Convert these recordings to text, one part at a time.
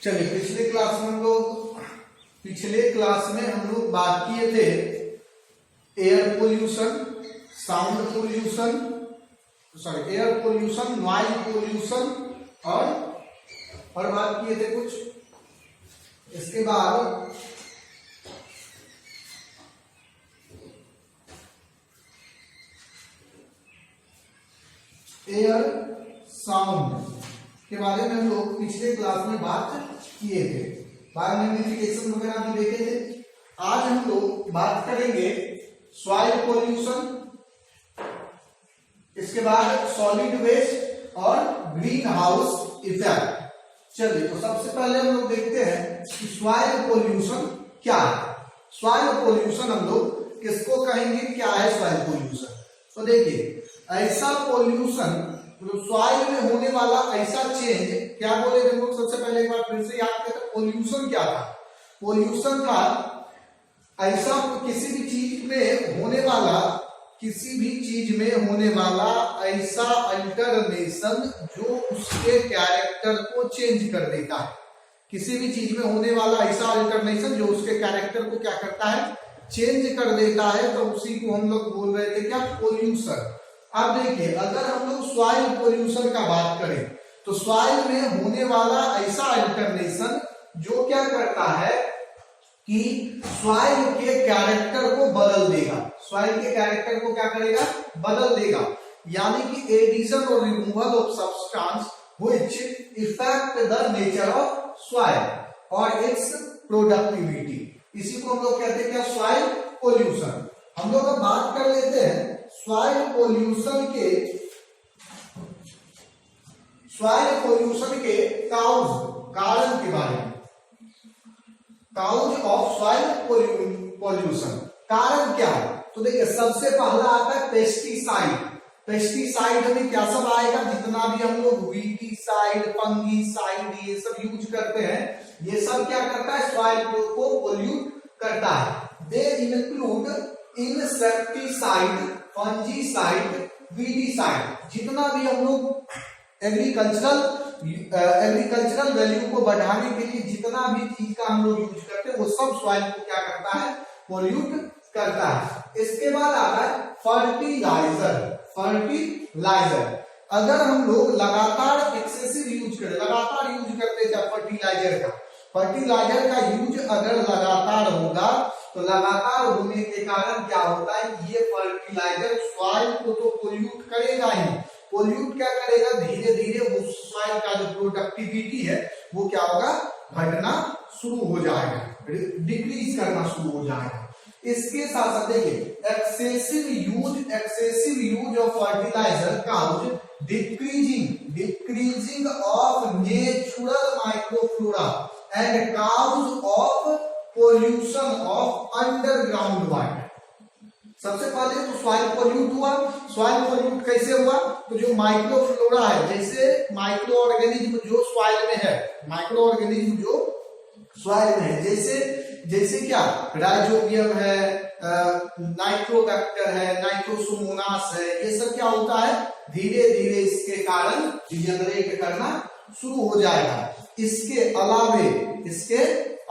चलिए पिछले क्लास में हम लोग बात किए थे air pollution, sound pollution, air pollution, noise pollution और बात किए थे कुछ। इसके बाद एयर साउंड के बारे में हम लोग पिछले क्लास में बात किए थे, मैग्निफिकेशन वगैरह भी देखे थे। आज हम लोग बात करेंगे सॉइल पोल्यूशन, इसके बाद सॉलिड वेस्ट और ग्रीन हाउस इफेक्ट। चलिए तो सबसे पहले हम लोग देखते हैं कि सॉइल पोल्यूशन क्या है। सॉइल पोल्यूशन हम लोग किसको कहेंगे, क्या है सॉइल पोल्यूशन? तो देखिए, ऐसा पोल्यूशन मतलब सॉइल में होने वाला ऐसा चेंज, क्या बोले थे लोग? सबसे पहले एक बार फिर से याद करते, पोल्यूशन क्या था? पोल्यूशन था ऐसा किसी भी चीज में होने वाला ऐसा अल्टरनेशन जो उसके कैरेक्टर को चेंज कर देता है। किसी भी चीज में होने वाला ऐसा अल्टरनेशन जो उसके कैरेक्टर को क्या करता है, चेंज कर देता है, तो उसी को हम लोग बोल रहे थे क्या, पोल्यूशन। अब देखिए, अगर हम लोग सॉइल पोल्यूशन का बात करें तो सॉइल में होने वाला ऐसा अल्टरनेशन जो क्या करता है कि सॉइल के कैरेक्टर को बदल देगा। सॉइल के कैरेक्टर को क्या करेगा, बदल देगा। यानी कि एडिशन और removal of substance which effect the nature of soil और इट्स प्रोडक्टिविटी। इसी को हम लोग कहते हैं क्या, सॉइल पोल्यूशन। हम लोग अब बात कर लेते हैं सॉइल पोल्यूशन के कारण के बारे में। काउज ऑफ सॉइल पोल्यूशन, कारण क्या है? तो देखिए, सबसे पहला आता है पेस्टिसाइड। पेस्टिसाइड में क्या सब आएगा, जितना भी हम लोग वीटीसाइड, फंगीसाइड ये सब यूज करते हैं, ये सब क्या करता है, सॉइल को पोल्यूट करता है। They include insecticide, fungicide, weedicide. जितना भी हम लोग एग्रीकल्चरल वैल्यू को बढ़ाने के लिए जितना भी चीज का हम लोग यूज करते हैं, वो सब सॉइल को क्या करता है, पोल्यूट करता है। इसके बाद आता है फर्टिलाइजर। अगर हम लोग लगातार एक्सेसिव यूज करें, लगातार यूज करते जाए फर्टिलाइजर का यूज अगर लगातार होगा तो लगातार होने के कारण क्या होता है, ये फर्टिलाइजर सॉइल को तो पोल्यूट करेगा ही। पोल्यूट क्या करेगा, धीरे धीरे वो सॉइल का जो प्रोडक्टिविटी है वो क्या होगा, घटना शुरू हो जाएगा, डिक्रीज करना शुरू हो जाएगा। इसके साथ साथ देखिए, excessive use of fertilizer cause decreasing of natural microflora and cause of pollution of underground water. सबसे पहले तो सॉइल पोल्यूट हुआ। सॉइल पोल्यूट कैसे हुआ, तो जो माइक्रोफ्लोरा है, जैसे माइक्रो ऑर्गेनिज्म जो सॉइल में है, जैसे क्या, राइजोबियम है, नाइट्रोबैक्टर है, नाइट्रोसोमोनास है, ये सब क्या होता है, धीरे धीरे इसके कारण डिजेनरेट करना शुरू हो जाएगा। इसके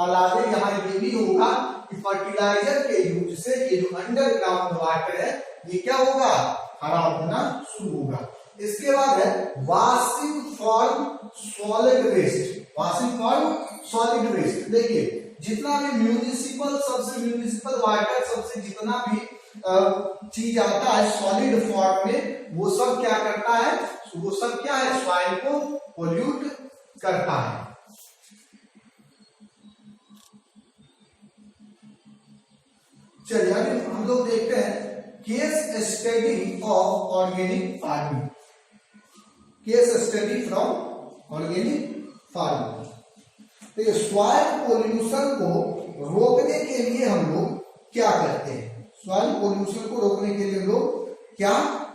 अलावे यहाँ ये भी होगा कि फर्टिलाइजर के यूज से ये जो अंडरग्राउंड वाटर है ये क्या होगा, खराब होना शुरू होगा। इसके बाद है वॉशिंग फॉर्म सॉलिड वेस्ट। देखिए, जितना भी म्यूनिसिपल वाटर, सबसे जितना भी चीज आता है सॉलिड फॉर्म में, वो सब क्या करता है, वो सब क्या है, सॉइल को पोल्यूट करता है। चलिए अभी हम लोग देखते हैं case study of organic farming. Case study from organic farming. तो सॉइल पोल्यूशन को रोकने के लिए हम लोग क्या करते हैं, सॉइल पोल्यूशन को रोकने के लिए हम लोग क्या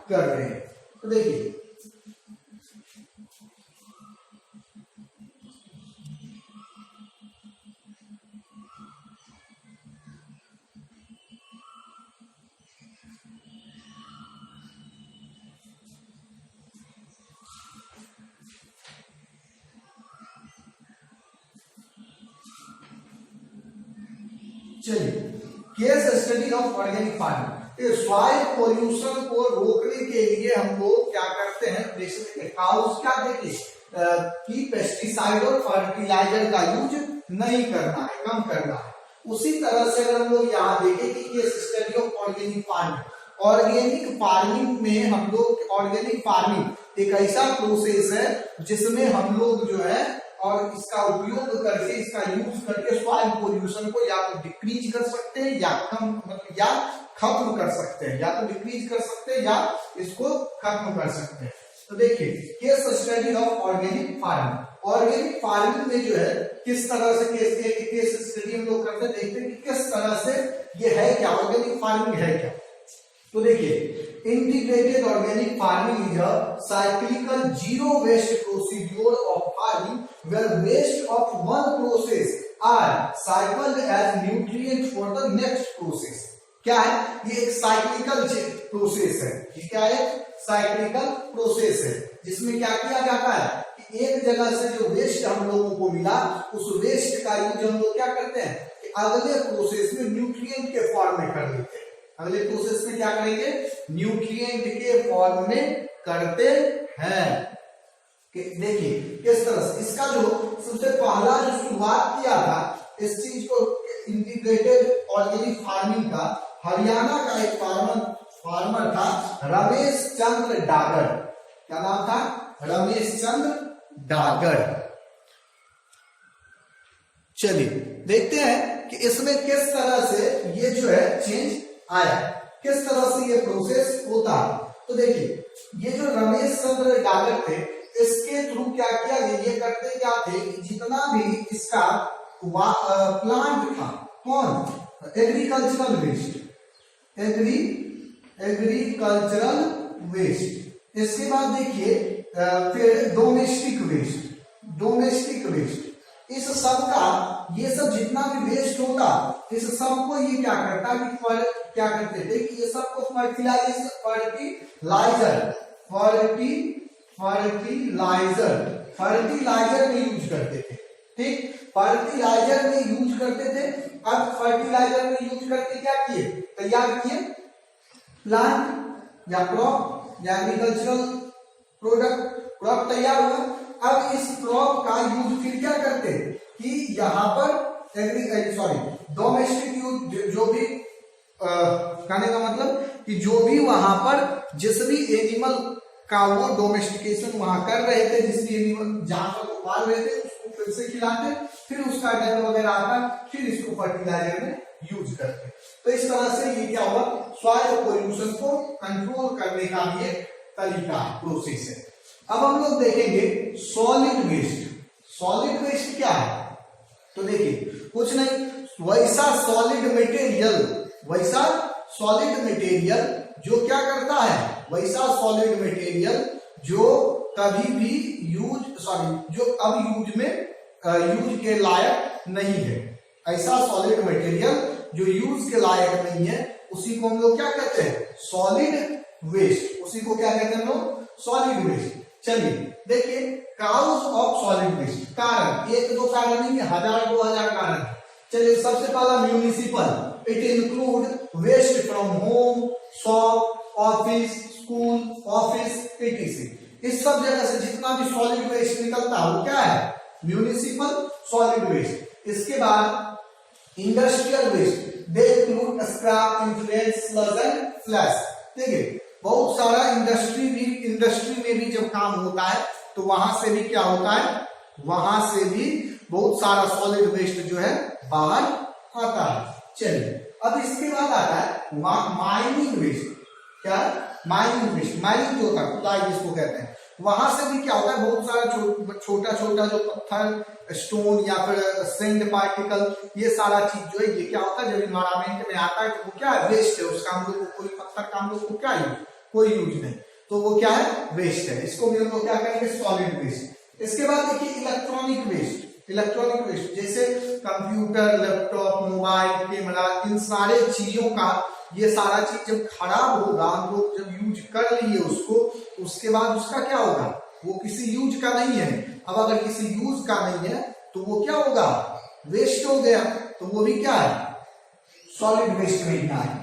कर रहे हैं? तो देखिए, चलिए, case study of organic farming. Soil pollution को रोकने के लिए हम लोग क्या करते हैं, हाउस क्या देखिए कि पेस्टिसाइड और फर्टिलाइजर का यूज नहीं करना है, कम करना है। उसी तरह से अगर हम लोग यहाँ देखें कि case study of organic farming, organic farming में हम लोग, ऑर्गेनिक फार्मिंग एक ऐसा प्रोसेस है जिसमें हम लोग जो है और इसका उपयोग करके, इसका यूज करके सॉइल पोल्यूशन को या तो डिक्रीज कर सकते हैं या कम, मतलब या खत्म कर सकते हैं, या तो डिक्रीज कर सकते हैं या इसको खत्म कर सकते हैं। तो देखिए, case study of organic farming, organic farming में जो है किस तरह से केस स्टडी हम लोग करते, देखते हैं कि किस तरह से ये है क्या, ऑर्गेनिक फार्मिंग है क्या। तो देखिए, integrated organic farming is a cyclical zero waste procedure of farming where waste of one process are cycled as nutrient for the next process. क्या है ये? एक साइक्लिकल प्रोसेस है। ये क्या है? साइक्लिकल प्रोसेस है, जिसमें क्या किया जाता है कि एक जगह से जो वेस्ट हम लोगों को मिला, उस वेस्ट का यूज हम लोग क्या करते हैं कि अगले प्रोसेस में न्यूट्रिएंट के फॉर्म में कर लेते हैं। अगले प्रोसेस में क्या करेंगे? न्यूट्रिएंट के फॉर्म में करते हैं। देखिए किस तरह से इसका जो सबसे पहला जो शुरुआत किया था इस चीज को, इंटीग्रेटेड ऑर्गेनिक फार्मिंग का, हरियाणा का एक फार्मर था रमेश चंद्र डागर। क्या नाम था? रमेश चंद्र डागर। चलिए देखते हैं कि इसमें किस तरह से ये जो है चेंज आया, किस तरह से ये प्रोसेस होता है। तो देखिए, ये जो रमेश चंद्र डागर थे, इसके थ्रू क्या किया, ये करते क्या थे कि जितना भी इसका प्लांट था, कौन? Agricultural waste, agricultural waste. इसके बाद देखिए फिर डोमेस्टिक वेस्ट, इस सब का, ये सब जितना भी वेस्ट होता, इस सबको ये क्या करता कि क्या करते थे कि ये सबको फर्टिलाइजर में यूज करते थे। ठीक, फर्टिलाइजर में यूज करते थे। अब फर्टिलाइजर में यूज करके क्या किए? तैयार किए प्लांट या क्रॉप या एग्रीकल्चरल प्रोडक्ट, क्रॉप तैयार हुआ। अब इस क्रॉप का यूज फिर क्या करते कि यहाँ पर डोमेस्टिक यूज, जो भी कहने का मतलब कि जो भी वहां पर जिस भी एनिमल का वो डोमेस्टिकेशन वहां कर रहे थे, जिस भी एनिमल जहां पर वो पाल रहे थे उसको फिर से खिलाते, फिर उसका डर वगैरह आता, फिर इसको फर्टिलाइजर में यूज करते। तो इस तरह से ये क्या हुआ, सॉइल पोल्यूशन को कंट्रोल करने का भी एक तरीका है, प्रोसेस है। अब हम लोग देखेंगे सॉलिड वेस्ट। सॉलिड वेस्ट क्या है? तो देखिए कुछ नहीं, वैसा सॉलिड मटेरियल जो क्या करता है, वैसा सॉलिड मटेरियल जो कभी भी जो अब यूज के लायक नहीं है। ऐसा सॉलिड मटेरियल जो यूज के लायक नहीं है, उसी को हम लोग क्या कहते हैं? Solid waste. उसी को क्या कहते हैं हम लोग? Solid waste. चलिए देखिए, काउज ऑफ सॉलिड वेस्ट। कारण, एक दो कारण नहीं है, 1000-2000 कारण। चलिए सबसे पहला municipal, it include waste from home, shop, office, school, office, etc। इस सब जगह से जितना भी सॉलिड वेस्ट निकलता है वो क्या है? Municipal solid waste. इसके बाद industrial waste, they include scrap, influence, sludge and flash. देखिए बहुत सारा इंडस्ट्री में भी जब काम होता है तो वहां से भी क्या होता है, वहां से भी बहुत सारा सॉलिड वेस्ट जो है बाहर आता है। चलिए अब इसके बाद आता है माइनिंग वेस्ट। क्या? माइनिंग वेस्ट, माइनिंग जो होता है खुदाई जिसको कहते हैं, वहां से भी क्या होता है, बहुत सारा छोटा छोटा जो पत्थर, स्टोन या फिर सैंड पार्टिकल, ये सारा चीज जो है ये क्या होता है, जब इन्वायरमेंट में आता है तो वो क्या है? वेस्ट है। उसका हम लोग को कोई पत्थर का हम लोग को क्या यूज, कोई यूज नहीं, तो वो क्या है? वेस्ट है। इसको भी हम लोग क्या करेंगे? Solid waste. इसके बाद देखिए इलेक्ट्रॉनिक वेस्ट। इलेक्ट्रॉनिक वेस्ट जैसे कंप्यूटर, लैपटॉप, मोबाइल, कैमरा, इन सारे चीजों का ये सारा चीज जब खराब होगा, हम लोग जब यूज कर लिए उसको, उसके बाद उसका क्या होगा? वो किसी यूज का नहीं है। अब अगर किसी यूज का नहीं है तो वो क्या होगा? वेस्ट हो गया। तो वो भी क्या है? सॉलिड वेस्ट में क्या है।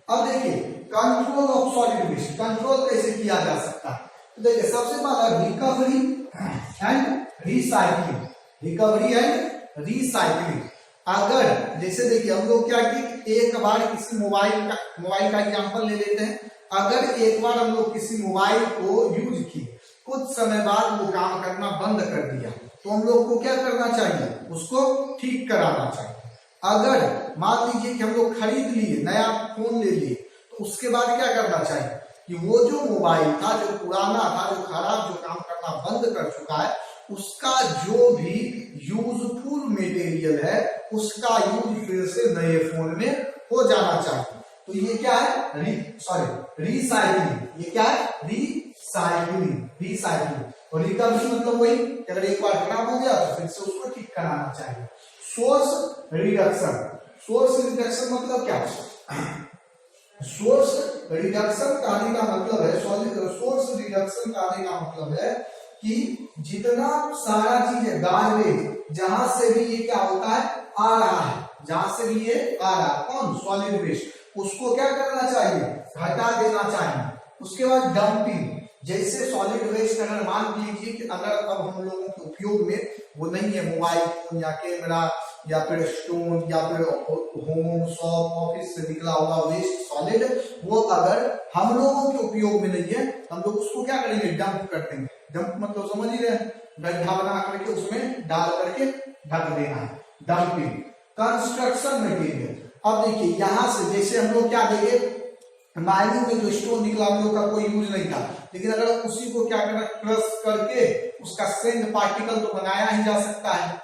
अब देखिए control of solid waste, control कैसे किया जा सकता है। तो देखिए सबसे पहला recovery and recycling, recovery and recycling. अगर जैसे देखिए हम लोग क्या कि एक बार किसी मोबाइल का एग्जांपल ले लेते हैं। अगर एक बार हम लोग किसी मोबाइल को यूज किए, कुछ समय बाद वो काम करना बंद कर दिया, तो हम लोग को क्या करना चाहिए, उसको ठीक कराना चाहिए। अगर मान लीजिए कि हम लोग खरीद लिए, नया फोन ले लिए, तो उसके बाद क्या करना चाहिए कि वो जो मोबाइल था, जो पुराना था, जो खराब, जो काम करना बंद कर चुका है, उसका जो भी यूजफुल मटेरियल है उसका यूज फिर से नए फोन में हो जाना चाहिए। तो ये क्या है, रिसाइकलिंग। ये क्या है, रिसाइकलिंग, रिसाइकलिंग। और रिकवरी मतलब वही कि अगर एक बार खराब हो गया तो फिर से उसको ठीक कराना चाहिए। सोर्स रिडक्शन, सोर्स रिडक्शन मतलब क्या, सोर्स रिडक्शन कहने का मतलब है, सोर्स रिडक्शन कहने का मतलब है कि जितना सारा चीज है, गार्बेज, जहां से भी ये क्या होता है, आ रहा है, जहां से भी ये आ रहा है, कौन, सॉलिड वेस्ट, उसको क्या करना चाहिए, हटा देना चाहिए। उसके बाद डंपिंग, जैसे सॉलिड वेस्ट अगर मान लीजिए कि अगर अब हम लोगों के उपयोग में वो नहीं है, मोबाइल फोन या कैमरा या फिर स्टोन या फिर होम शॉप ऑफिस से निकला हुआ वेस्ट सॉलिड, वो अगर हम लोगों के उपयोग में नहीं है, हम लोग उसको क्या करेंगे, डंप कर देंगे। डंप मतलब समझ ही रहे, गड्ढा बना करके उसमें डाल करके ढक देना है, डंपिंग। कंस्ट्रक्शन मटेरियल, अब देखिए यहां से जैसे हम लोग क्या देंगे, माइनिंग में जो स्टोन निकला हम लोग का कोई यूज नहीं था, लेकिन अगर उसी को क्या करना, क्रश करके उसका सैंड पार्टिकल तो बनाया ही जा सकता है,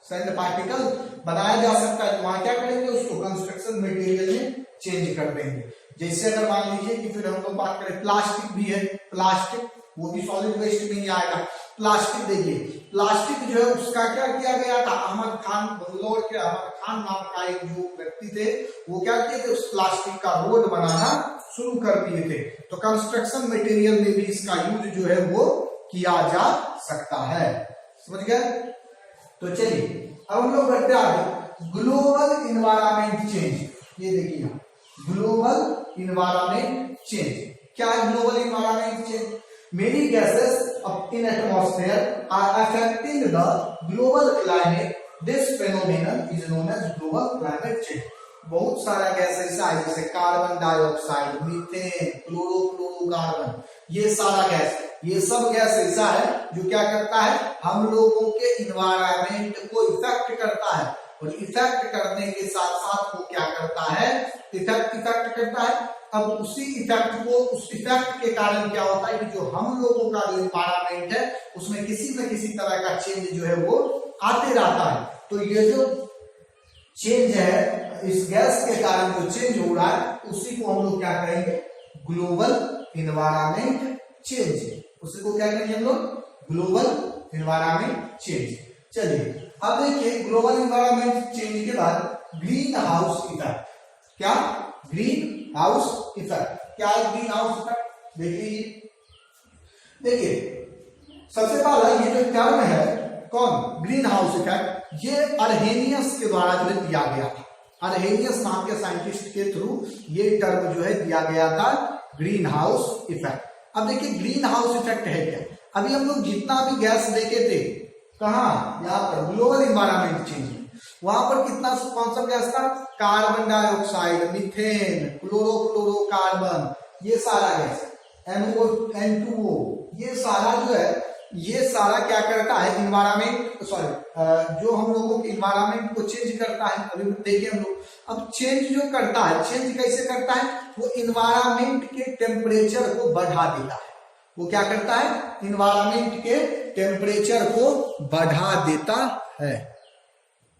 सैंड पार्टिकल बनाया जा सकता है, तो वहां क्या करेंगे, उसको कंस्ट्रक्शन मटेरियल में चेंज कर देंगे। जैसे अगर मान लीजिए कि फिर हम लोग बात करें, प्लास्टिक भी है, प्लास्टिक वो भी सॉलिड वेस्ट में ही आएगा। प्लास्टिक देखिए, प्लास्टिक जो है उसका क्या किया गया था, अहमद खान बंगलौर के अहमद खान नाम का एक जो व्यक्ति थे, वो क्या किए थे, उस प्लास्टिक का रोड बनाना शुरू कर दिए थे। तो कंस्ट्रक्शन मटेरियल में भी इसका यूज जो है वो किया जा सकता है, समझ गए। तो चलिए अब हम लोग बढ़ते आगे, ग्लोबल इन्वायरमेंट चेंज। ये देखिए ग्लोबल इन्वायरमेंट चेंज, क्या है global environment change, many gases up in atmosphere are affecting the global climate. This phenomenon is known as global climate change. बहुत सारा गैस ऐसा है जैसे कार्बन डाइऑक्साइड, मीथेन, क्लोरोफ्लोरोकार्बन, ये सारा गैस, ये सब गैस ऐसा है जो क्या करता है, हम लोगों के इन्वायरमेंट को इफेक्ट करता है। और इफेक्ट करने के साथ साथ वो क्या करता है, इफेक्ट करता है। अब उसी इफेक्ट को, उस इफेक्ट के कारण क्या होता है कि जो हम लोगों का जो इन्वायरमेंट है उसमें किसी न किसी तरह का चेंज जो है वो आते रहता है। तो ये जो चेंज है, इस गैस के कारण जो चेंज हो रहा है, उसी को हम लोग क्या कहेंगे, ग्लोबल इन्वायरमेंट चेंज। उसी को क्या कहेंगे हम लोग, ग्लोबल इन्वायरमेंट चेंज। चलिए अब देखिए ग्लोबल इन्वायरमेंट चेंज के बाद ग्रीन हाउस इफेक्ट, क्या, ग्रीन हाउस इफेक्ट, क्या है ग्रीन हाउस इफेक्ट, देखिए सबसे पहला ये जो टर्म है, कौन, ग्रीन हाउस इफेक्ट, ये अर्हेनियस के द्वारा जो है दिया गया था। अर्हेनियस नाम के साइंटिस्ट के थ्रू ये टर्म जो है दिया गया था, ग्रीन हाउस इफेक्ट। अब देखिए ग्रीन हाउस इफेक्ट है क्या, अभी हम लोग जितना भी गैस देखे थे, कहाँ, यहाँ पर ग्लोबल इन्वायरमेंट चेंज, वहां पर कितना, कौन सा गैस था, कार्बन डाइऑक्साइड, मीथेन, क्लोरोफ्लोरोकार्बन, ये सारा गैस, NO, N2O, ये सारा जो है, ये सारा क्या करता है, इन्वायरमेंट, सॉरी, जो हम लोगों के इन्वायरमेंट को चेंज करता है। अभी देखिए हम लोग, अब चेंज जो करता है, चेंज कैसे करता है, वो इन्वायरमेंट के टेम्परेचर को बढ़ा देता है। वो क्या करता है, इन्वायरमेंट के टेम्परेचर को बढ़ा देता है।